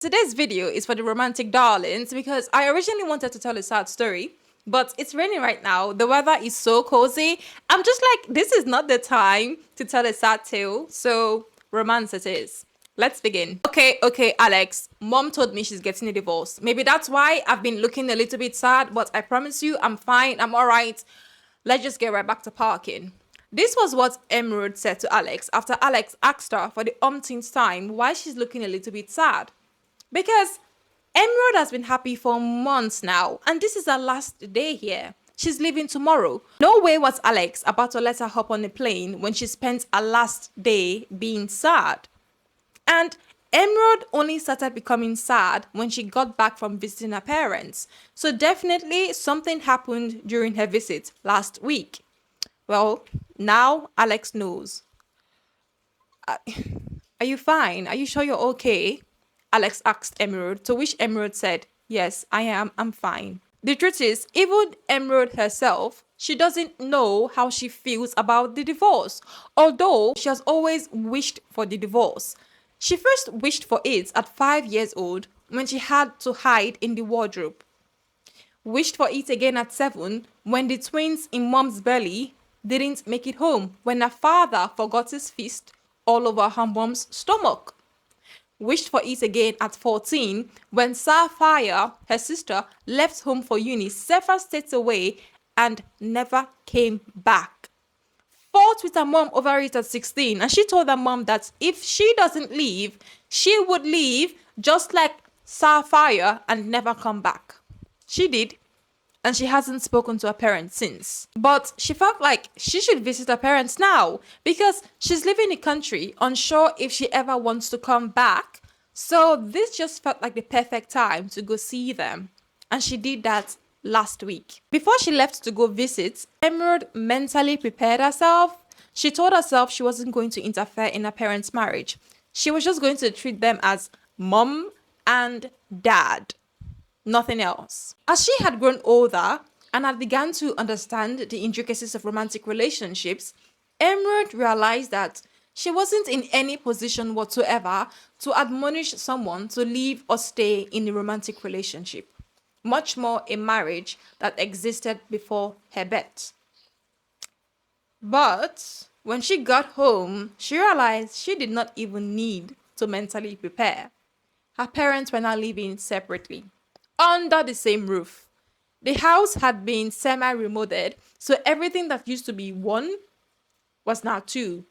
Today's video is for the romantic darlings because I originally wanted to tell a sad story, but it's raining right now. The weather is so cozy. I'm just like, this is not the time to tell a sad tale. So, romance it is. Let's begin. Okay, Alex. Mom told me she's getting a divorce. Maybe that's why I've been looking a little bit sad, but I promise you, I'm fine. I'm all right. Let's just get right back to parking. This was what Emerald said to Alex after Alex asked her for the umpteenth time why she's looking a little bit sad. Because Emerald has been happy for months now, and this is her last day here. She's leaving tomorrow. No way was Alex about to let her hop on a plane when she spent her last day being sad. And Emerald only started becoming sad when she got back from visiting her parents. So definitely something happened during her visit last week. Well, now Alex knows. Are you fine? Are you sure you're okay? Alex asked Emerald, to which Emerald said, yes, I am. I'm fine. The truth is, even Emerald herself, she doesn't know how she feels about the divorce, although she has always wished for the divorce. She first wished for it at 5 years old when she had to hide in the wardrobe. Wished for it again at 7 when the twins in mom's belly didn't make it home when her father forgot his fist all over her mom's stomach. Wished for it again at 14 when Sapphire, her sister, left home for uni several states away and never came back. Fought with her mom over it at 16, and she told her mom that if she doesn't leave, she would leave just like Sapphire and never come back. She did, and she hasn't spoken to her parents since. But she felt like she should visit her parents now because she's leaving the country, unsure if she ever wants to come back. So this just felt like the perfect time to go see them. And she did that last week. Before she left to go visit, Emerald mentally prepared herself. She told herself she wasn't going to interfere in her parents' marriage. She was just going to treat them as mom and dad. Nothing else. As she had grown older and had begun to understand the intricacies of romantic relationships, Emerald realized that she wasn't in any position whatsoever to admonish someone to leave or stay in a romantic relationship, much more a marriage that existed before her birth. But when she got home, she realized she did not even need to mentally prepare. Her parents were now living separately under the same roof. The house had been semi-remodeled, so everything that used to be one was now two.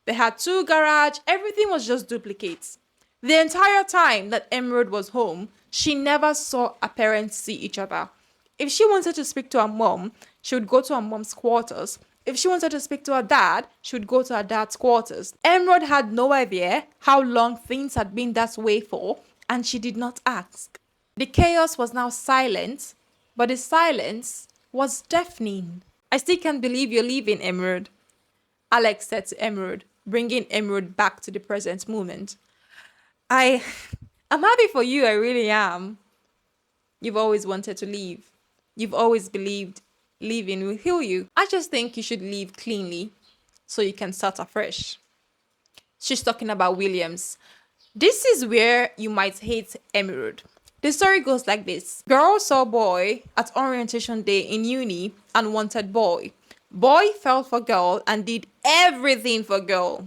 They had two garages, everything was just duplicates. The entire time that Emerald was home, she never saw her parents see each other. If she wanted to speak to her mom, she would go to her mom's quarters. If she wanted to speak to her dad, she would go to her dad's quarters. Emerald had no idea how long things had been that way for, and she did not ask. The chaos was now silent, but the silence was deafening. I still can't believe you're leaving, Emerald, Alex said to Emerald, bringing Emerald back to the present moment. I'm happy for you, I really am. You've always wanted to leave. You've always believed leaving will heal you. I just think you should leave cleanly so you can start afresh. She's talking about Williams. This is where you might hate Emerald. The story goes like this. Girl saw boy at orientation day in uni and wanted boy. Boy fell for girl and did everything for girl.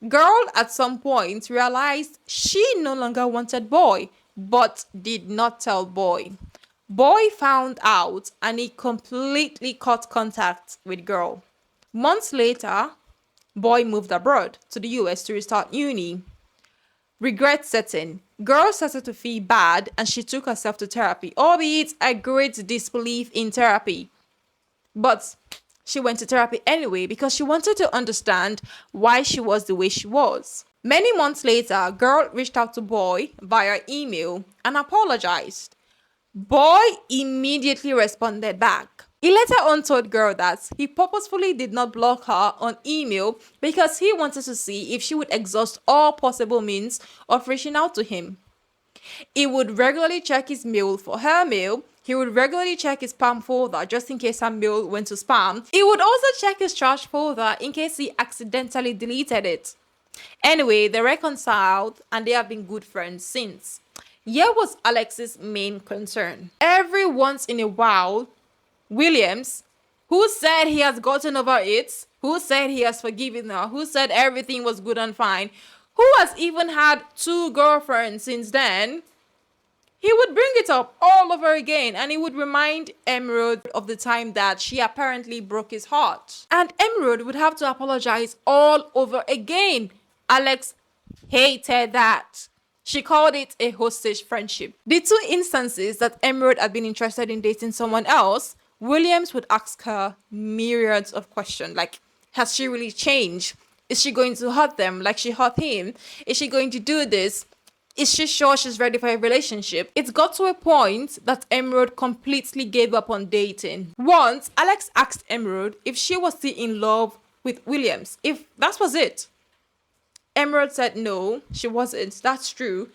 Girl at some point realized she no longer wanted boy, but did not tell boy. Boy found out and he completely cut contact with girl. Months later, boy moved abroad to the US to restart uni. Regret setting. Girl started to feel bad and she took herself to therapy, albeit a great disbelief in therapy. But she went to therapy anyway because she wanted to understand why she was the way she was. Many months later, girl reached out to boy via email and apologized. Boy immediately responded back. He later on told girl that he purposefully did not block her on email because he wanted to see if she would exhaust all possible means of reaching out to him. He would regularly check his mail for her mail. He would regularly check his spam folder just in case her mail went to spam. He would also check his trash folder in case he accidentally deleted it. Anyway, they reconciled and they have been good friends since. Here was Alex's main concern. Every once in a while, Williams, who said he has gotten over it, who said he has forgiven her, who said everything was good and fine, who has even had two girlfriends since then, he would bring it up all over again and he would remind Emerald of the time that she apparently broke his heart. And Emerald would have to apologize all over again. Alex hated that. She called it a hostage friendship. The two instances that Emerald had been interested in dating someone else, Williams would ask her myriads of questions like, has she really changed? Is she going to hurt them like she hurt him? Is she going to do this? Is she sure she's ready for a relationship? It got to a point that Emerald completely gave up on dating. Once, Alex asked Emerald if she was still in love with Williams, if that was it. Emerald said no, she wasn't. That's true.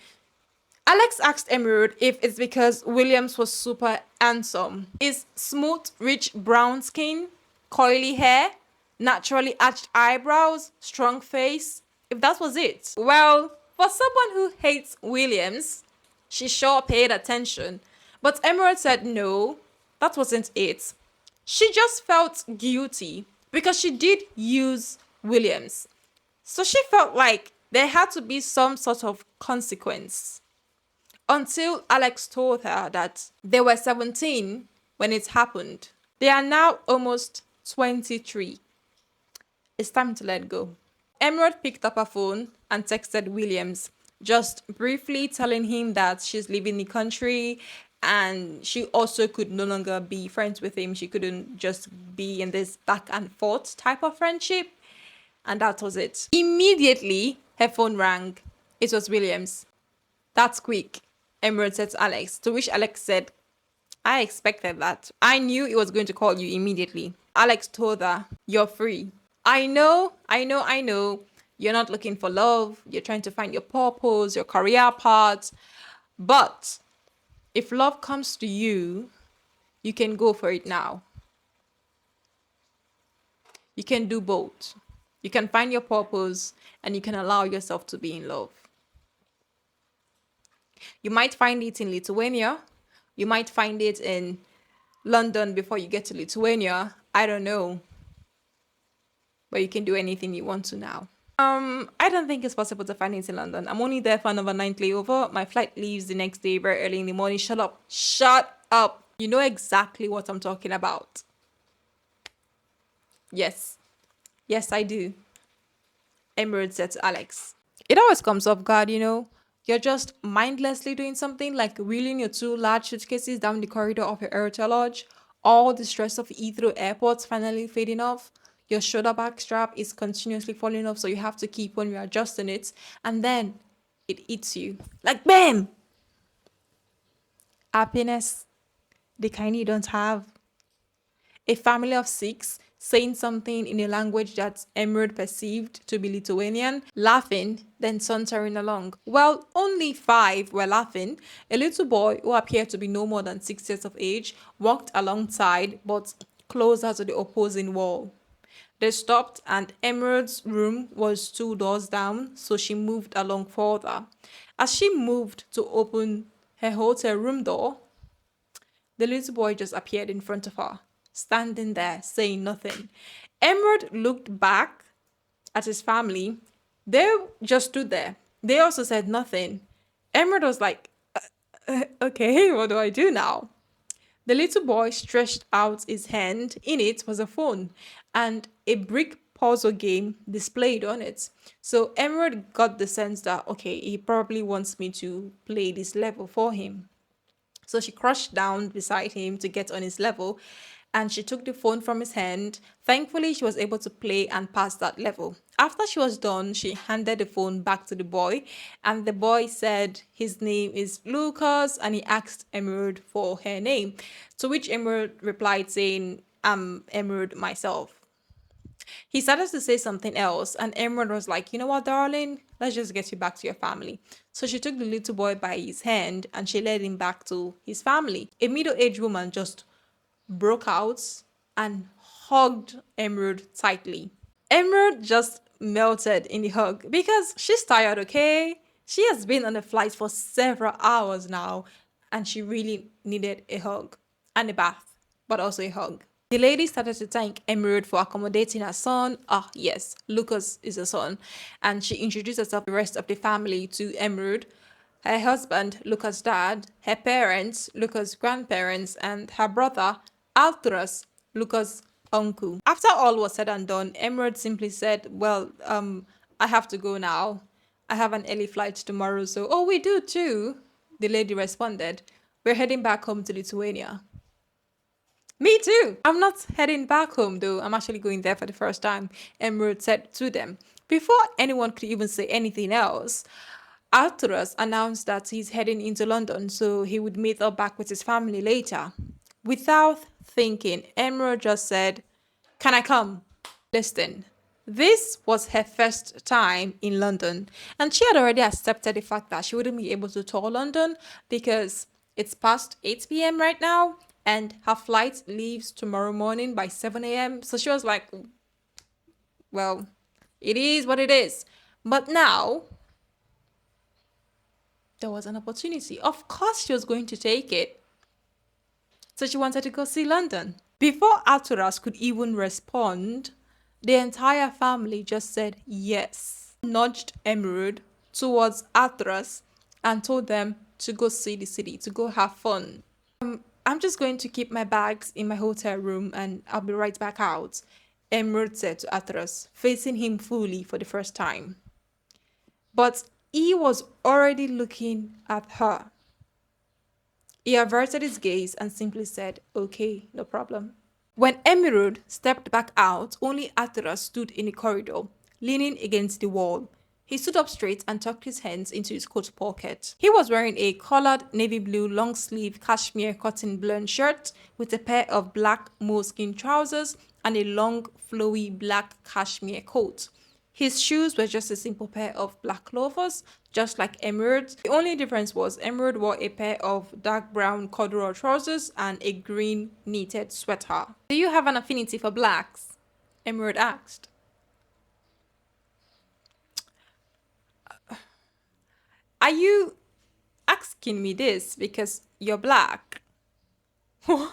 Alex asked Emerald if it's because Williams was super handsome. His smooth, rich brown skin, coily hair, naturally arched eyebrows, strong face, if that was it. Well, for someone who hates Williams, she sure paid attention. But Emerald said no, that wasn't it. She just felt guilty because she did use Williams. So she felt like there had to be some sort of consequence. Until Alex told her that they were 17 when it happened. They are now almost 23. It's time to let go. Emerald picked up her phone and texted Williams, just briefly telling him that she's leaving the country and she also could no longer be friends with him. She couldn't just be in this back and forth type of friendship. And that was it. Immediately, her phone rang. It was Williams. That's quick, Emerald said to Alex, to which Alex said, I expected that. I knew it was going to call you immediately. Alex told her, you're free. I know. You're not looking for love. You're trying to find your purpose, your career path. But if love comes to you, you can go for it now. You can do both. You can find your purpose and you can allow yourself to be in love. You might find it in Lithuania. You might find it in London before you get to Lithuania. I don't know. But you can do anything you want to now. I don't think it's possible to find it in London. I'm only there for an overnight layover. My flight leaves the next day very early in the morning. Shut up. Shut up. You know exactly what I'm talking about. Yes. Yes, I do. Emerald said to Alex. It always comes off guard, you know. You're just mindlessly doing something like wheeling your two large suitcases down the corridor of your hotel lodge. All the stress of Heathrow Airport's finally fading off. Your shoulder bag strap is continuously falling off, so you have to keep on readjusting it. And then it hits you. Like, bam! Happiness. The kind you don't have. A family of 6 saying something in a language that Emerald perceived to be Lithuanian, laughing, then sauntering along. Well, only 5 were laughing. A little boy who appeared to be no more than 6 years of age walked alongside, but closer to the opposing wall. They stopped and Emerald's room was 2 doors down, so she moved along further. As she moved to open her hotel room door, the little boy just appeared in front of her, standing there, saying nothing. Emerald looked back at his family. They just stood there. They also said nothing. Emerald was like, okay, what do I do now? The little boy stretched out his hand. In it was a phone and a brick puzzle game displayed on it. So Emerald got the sense that, okay, he probably wants me to play this level for him. So she crouched down beside him to get on his level and she took the phone from his hand. Thankfully, she was able to play and pass that level. After she was done, she handed the phone back to the boy and the boy said his name is Lucas and he asked Emerald for her name, to which Emerald replied saying, I'm Emerald myself. He started to say something else and Emerald was like, you know what, darling, let's just get you back to your family. So she took the little boy by his hand and she led him back to his family. A middle-aged woman just broke out and hugged Emerald tightly. Emerald just melted in the hug because she's tired, okay? She has been on a flight for several hours now and she really needed a hug and a bath, but also a hug. The lady started to thank Emerald for accommodating her son. Ah, yes, Lucas is a son. And she introduced herself to the rest of the family to Emerald, her husband, Lucas' dad, her parents, Lucas' grandparents, and her brother, ARTURAS, Lucas' uncle. After all was said and done, Emerald simply said, well, I have to go now. I have an early flight tomorrow, so, oh, we do too, the lady responded. We're heading back home to Lithuania. Me too. I'm not heading back home though. I'm actually going there for the first time, Emerald said to them. Before anyone could even say anything else, Arturus announced that he's heading into London so he would meet up back with his family later. Without thinking, Emerald just said, can I come? Listen, this was her first time in London, and she had already accepted the fact that she wouldn't be able to tour London because it's past 8 p.m. right now, and her flight leaves tomorrow morning by 7 a.m. So she was like, well, it is what it is. But now, there was an opportunity. Of course, she was going to take it. So she wanted to go see London. Before ARTURAS could even respond, the entire family just said yes, nudged Emerald towards ARTURAS and told them to go see the city, to go have fun. I'm just going to keep my bags in my hotel room and I'll be right back out, Emerald said to ARTURAS, facing him fully for the first time. But he was already looking at her. He averted his gaze and simply said, okay, no problem. When Emerald stepped back out, only ARTURAS stood in the corridor, leaning against the wall. He stood up straight and tucked his hands into his coat pocket. He was wearing a collared navy blue long-sleeve cashmere cotton blend shirt with a pair of black moleskin trousers and a long, flowy black cashmere coat. His shoes were just a simple pair of black loafers, just like Emerald's. The only difference was Emerald wore a pair of dark brown corduroy trousers and a green knitted sweater. Do you have an affinity for blacks? Emerald asked. Are you asking me this because you're black? What?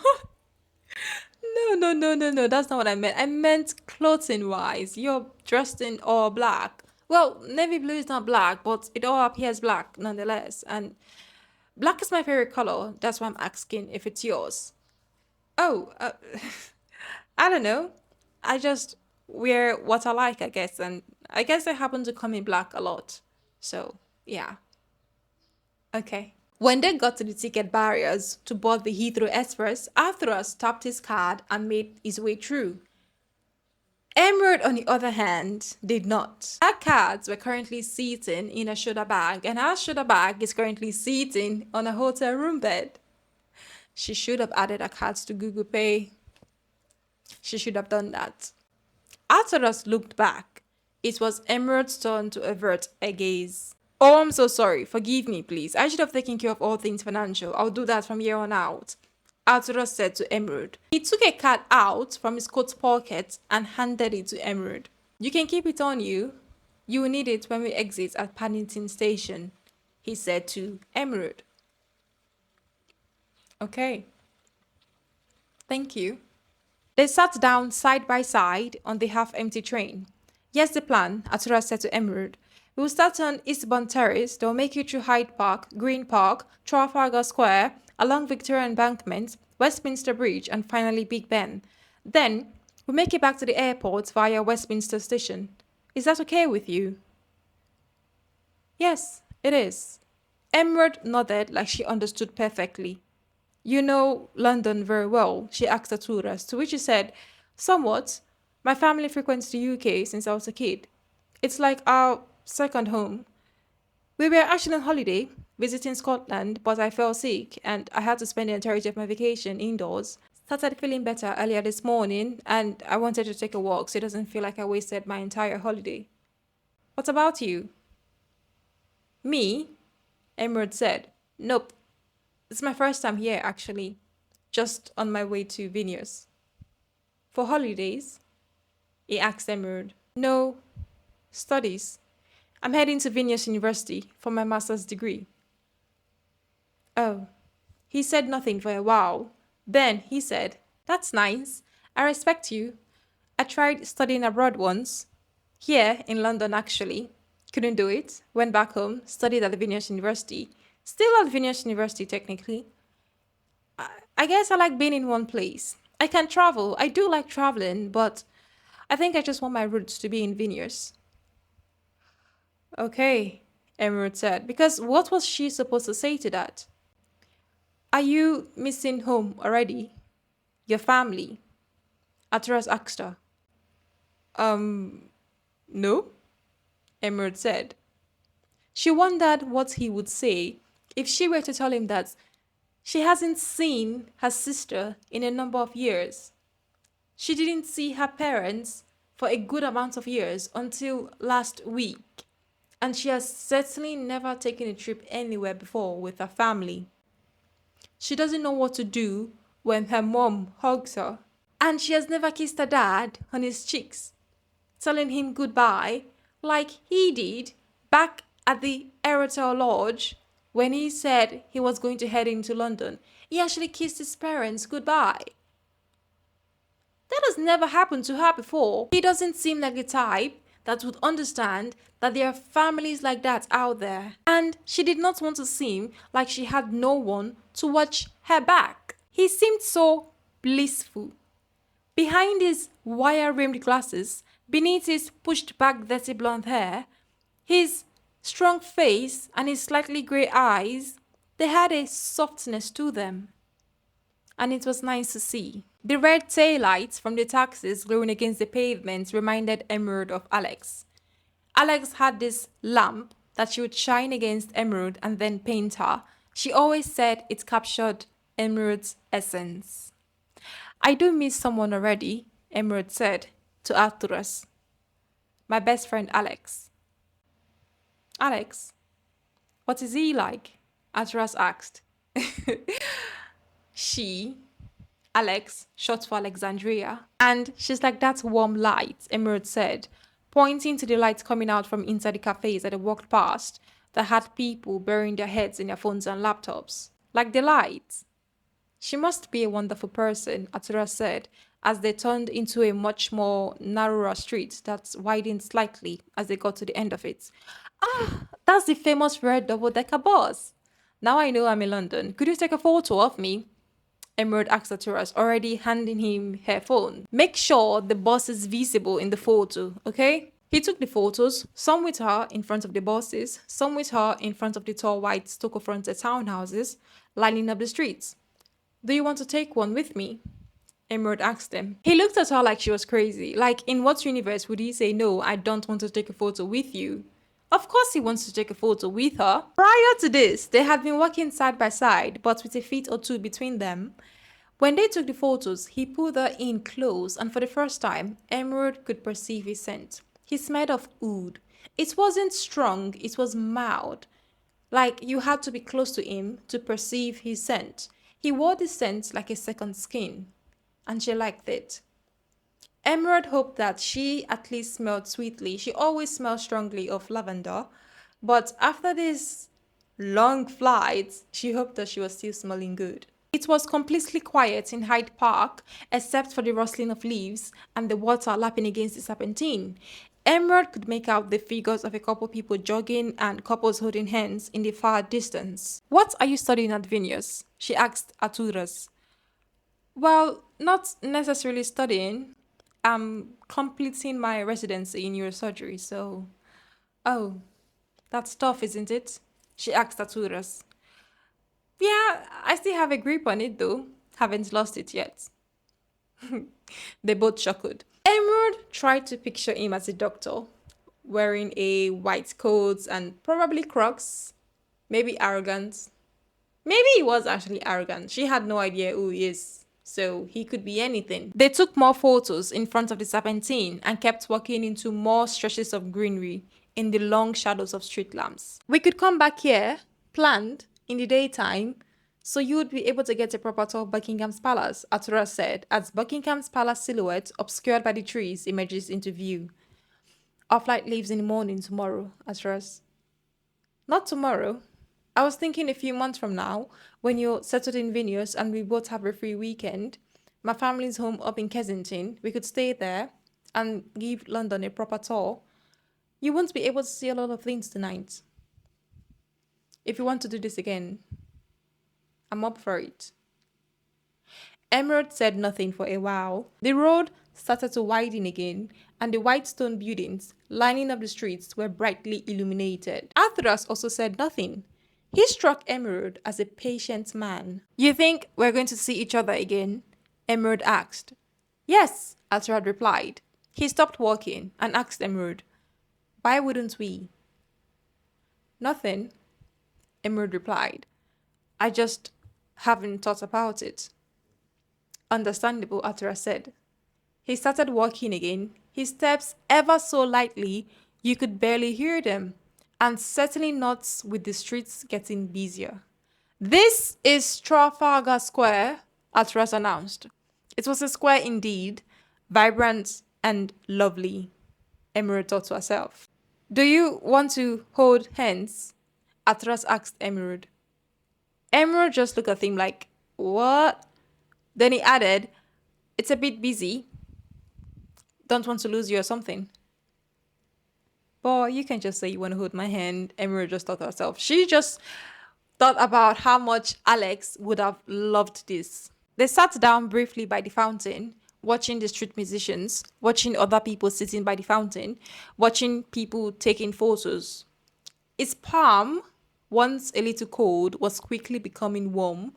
No. That's not what I meant. I meant clothing wise. You're dressed in all black. Well, navy blue is not black, but it all appears black nonetheless. And black is my favorite color. That's why I'm asking if it's yours. Oh, I don't know. I just wear what I like, I guess. And I guess I happen to come in black a lot. So, yeah. Okay. When they got to the ticket barriers to board the Heathrow Express, ARTURAS tapped his card and made his way through. Emerald, on the other hand, did not. Her cards were currently sitting in a shoulder bag, and her shoulder bag is currently sitting on a hotel room bed. She should have added her cards to Google Pay. She should have done that. ARTURAS looked back. It was Emerald's turn to avert a gaze. Oh, I'm so sorry. Forgive me, please. I should have taken care of all things financial. I'll do that from here on out, ARTURAS said to Emerald. He took a card out from his coat pocket and handed it to Emerald. You can keep it on you. You will need it when we exit at Paddington Station, he said to Emerald. Okay. Thank you. They sat down side by side on the half-empty train. Here's the plan, ARTURAS said to Emerald. We will start on Eastbourne Terrace. They will make you through Hyde Park, Green Park, Trafalgar Square, along Victoria Embankment, Westminster Bridge, and finally Big Ben. Then, we'll make it back to the airport via Westminster Station. Is that okay with you? Yes, it is. Emerald nodded like she understood perfectly. You know London very well, she asked ARTURAS, to which he said, somewhat. My family frequents the UK since I was a kid. It's like our second home. We were actually on holiday, visiting Scotland, but I fell sick and I had to spend the entirety of my vacation indoors. Started feeling better earlier this morning and I wanted to take a walk so it doesn't feel like I wasted my entire holiday. What about you? Me? Emerald said. Nope. It's my first time here, actually. Just on my way to Vilnius. For holidays? He asked Emerald. No, Studies. I'm heading to Vilnius University for my master's degree. Oh. He said nothing for a while. Then he said, "That's nice. I respect you. I tried studying abroad once. Here in London, actually. Couldn't do it. Went back home, studied at the Vilnius University. Still at Vilnius University, technically. I guess I like being in one place. I can travel. I do like traveling, but I think I just want my roots to be in Vilnius." Okay, Emerald said, because what was she supposed to say to that? "Are you missing home already? Your family?" Arturas asked her. No, Emerald said. She wondered what he would say if she were to tell him that she hasn't seen her sister in a number of years. She didn't see her parents for a good amount of years until last week, and she has certainly never taken a trip anywhere before with her family. She doesn't know what to do when her mom hugs her, and she has never kissed her dad on his cheeks, telling him goodbye like he did back at the Aerotel Lodge when he said he was going to head into London. He actually kissed his parents goodbye. That has never happened to her before. He doesn't seem like the type that would understand that there are families like that out there. And she did not want to seem like she had no one to watch her back. He seemed so blissful. Behind his wire-rimmed glasses, beneath his pushed-back dirty blonde hair, his strong face and his slightly grey eyes, they had a softness to them. And it was nice to see. The red taillights from the taxis glowing against the pavement reminded Emerald of Alex. Alex had this lamp that she would shine against Emerald and then paint her. She always said it captured Emerald's essence. "I do miss someone already," Emerald said to Arturas. "My best friend Alex." "Alex? What is he like?" Arturas asked. She, Alex, short for Alexandria. "And she's like that warm light," Emerald said, pointing to the light coming out from inside the cafes that they walked past that had people burying their heads in their phones and laptops. "Like the light." "She must be a wonderful person," Atura said, as they turned into a much more narrower street that widened slightly as they got to the end of it. "Ah, that's the famous red double-decker bus. Now I know I'm in London. Could you take a photo of me?" Emerald asked Aturas, already handing him her phone. "Make sure the bus is visible in the photo, okay?" He took the photos, some with her in front of the buses, some with her in front of the tall white stucco-fronted townhouses lining up the streets. "Do you want to take one with me?" Emerald asked him. He looked at her like she was crazy. Like, in what universe would he say, "No, I don't want to take a photo with you"? Of course he wants to take a photo with her. Prior to this, they had been walking side by side, but with a feet or two between them. When they took the photos, he pulled her in close, and for the first time, Emerald could perceive his scent. He smelled of oud. It wasn't strong, it was mild. Like, you had to be close to him to perceive his scent. He wore the scent like a second skin, and she liked it. Emerald hoped that she at least smelled sweetly. She always smelled strongly of lavender, but after this long flight, she hoped that she was still smelling good. It was completely quiet in Hyde Park, except for the rustling of leaves and the water lapping against the serpentine. Emerald could make out the figures of a couple people jogging and couples holding hands in the far distance. "What are you studying at Vilnius?" she asked Arturas. "Well, not necessarily studying. I'm completing my residency in neurosurgery, so..." "Oh, that's tough, isn't it?" she asked Arturas. "Yeah, I still have a grip on it though. Haven't lost it yet." They both chuckled. Emerald tried to picture him as a doctor, wearing a white coat and probably Crocs, maybe arrogant. Maybe he was actually arrogant. She had no idea who he is, so he could be anything. They took more photos in front of the serpentine and kept walking into more stretches of greenery in the long shadows of street lamps. "We could come back here, planned, in the daytime, so you would be able to get a proper tour of Buckingham's Palace," Artura said, as Buckingham's Palace silhouette, obscured by the trees, emerges into view. Our flight leaves in the morning tomorrow, ARTURAS. Not tomorrow. I was thinking a few months from now, when you're settled in Vilnius and we both have a free weekend, my family's home up in Kensington, we could stay there and give London a proper tour. You won't be able to see a lot of things tonight. If you want to do this again, I'm up for it. Emerald said nothing for a while. The road started to widen again, and the white stone buildings lining up the streets were brightly illuminated. ARTURAS also said nothing. He struck Emerald as a patient man. You think we're going to see each other again? Emerald asked. Yes, ARTURAS replied. He stopped walking and asked Emerald, why wouldn't we? Nothing, Emerald replied. I just haven't thought about it. Understandable, ARTURAS said. He started walking again, his steps ever so lightly, you could barely hear them, and certainly not with the streets getting busier. This is Trafalgar Square, ARTURAS announced. It was a square indeed, vibrant and lovely, Emerald thought to herself. Do you want to hold hands? ARTURAS asked Emerald. Emerald just looked at him like, what? Then he added, it's a bit busy. Don't want to lose you or something. Boy, you can just say you want to hold my hand. Emerald just thought to herself. She just thought about how much Alex would have loved this. They sat down briefly by the fountain, watching the street musicians, watching other people sitting by the fountain, watching people taking photos. His palm, once a little cold, was quickly becoming warm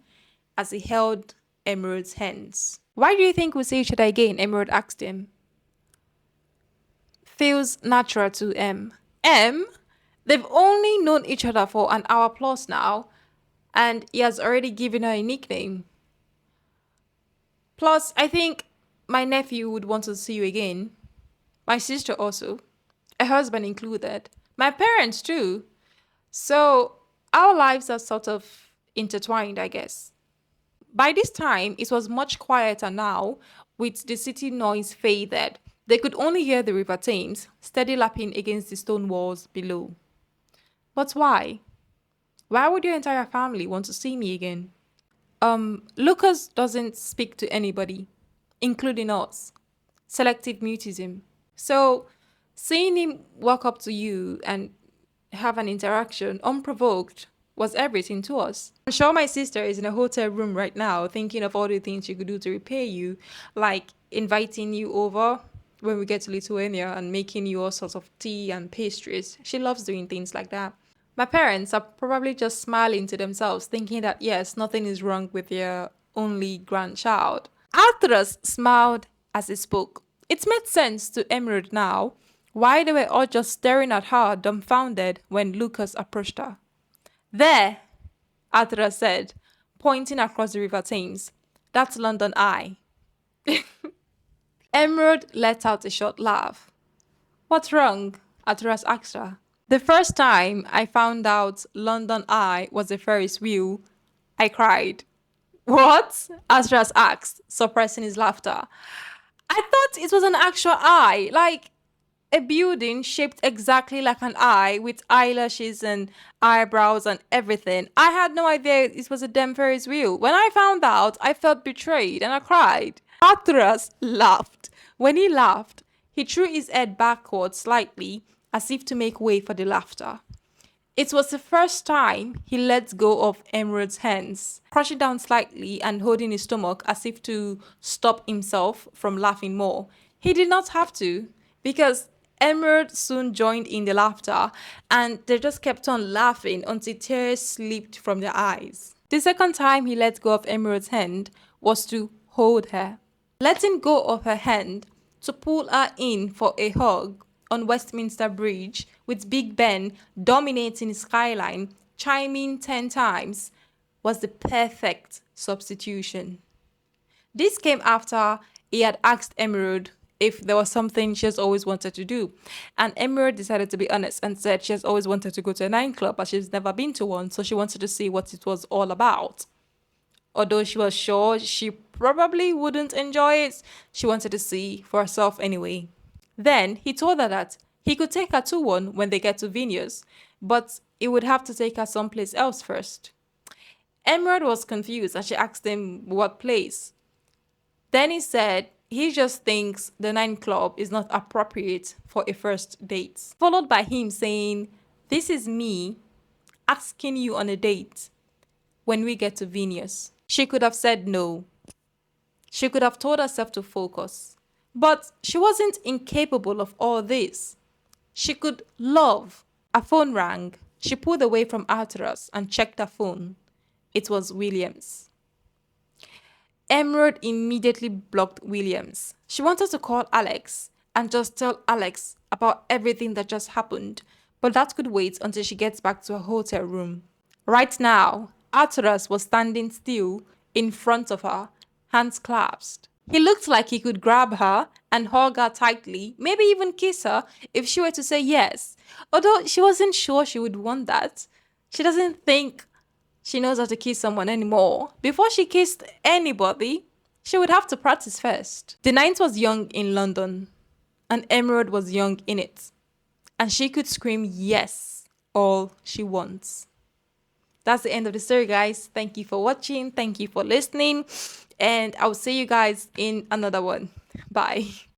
as he held Emerald's hands. Why do you think we'll see each other again? Emerald asked him. Feels natural to M. M? They've only known each other for an hour plus now, and he has already given her a nickname. Plus, I think my nephew would want to see you again. My sister also. A husband included. My parents too. So, our lives are sort of intertwined, I guess. By this time, it was much quieter now, with the city noise faded. They could only hear the River Thames steady lapping against the stone walls below. But why? Why would your entire family want to see me again? Lucas doesn't speak to anybody, including us. Selective mutism. So, seeing him walk up to you and have an interaction unprovoked was everything to us. I'm sure my sister is in a hotel room right now thinking of all the things she could do to repay you, like inviting you over when we get to Lithuania and making you all sorts of tea and pastries. She loves doing things like that. My parents are probably just smiling to themselves, thinking that yes, nothing is wrong with their only grandchild. ARTURAS smiled as he spoke. It made sense to Emerald now why they were all just staring at her dumbfounded when Lucas approached her. There, ARTURAS said, pointing across the River Thames. That's London Eye. Emerald let out a short laugh. What's wrong? ARTURAS asked her. The first time I found out London Eye was a Ferris wheel, I cried. What? ARTURAS asked, suppressing his laughter. I thought it was an actual eye, like a building shaped exactly like an eye with eyelashes and eyebrows and everything. I had no idea it was a damn Ferris wheel. When I found out, I felt betrayed and I cried. ARTURAS laughed. When he laughed, he threw his head backward slightly as if to make way for the laughter. It was the first time he let go of Emerald's hands, crouching down slightly and holding his stomach as if to stop himself from laughing more. He did not have to, because Emerald soon joined in the laughter, and they just kept on laughing until tears slipped from their eyes. The second time he let go of Emerald's hand was to hold her. Letting go of her hand to pull her in for a hug on Westminster Bridge, with Big Ben dominating the skyline, chiming 10 times, was the perfect substitution. This came after he had asked Emerald if there was something she has always wanted to do. And Emerald decided to be honest and said she has always wanted to go to a nightclub, but she's never been to one, so she wanted to see what it was all about. Although she was sure she probably wouldn't enjoy it, she wanted to see for herself anyway. Then he told her that He could take her to one when they get to Venus, but he would have to take her someplace else first. Emerald was confused and she asked him what place. Then he said he just thinks the Nine Club is not appropriate for a first date. Followed by him saying, "This is me asking you on a date when we get to Venus." She could have said no. She could have told herself to focus. But she wasn't incapable of all this. She could love. Her phone rang. She pulled away from ARTURAS and checked her phone. It was Williams. Emerald immediately blocked Williams. She wanted to call Alex and just tell Alex about everything that just happened, but that could wait until she gets back to her hotel room. Right now, ARTURAS was standing still in front of her, hands clasped. He looked like he could grab her and hug her tightly, maybe even kiss her if she were to say yes, although she wasn't sure she would want that. She doesn't think she knows how to kiss someone anymore. Before she kissed anybody, she would have to practice first. The night was young in London, and Emerald was young in it. And she could scream yes all she wants. That's the end of the story, guys. Thank you for watching. Thank you for listening. And I'll see you guys in another one. Bye.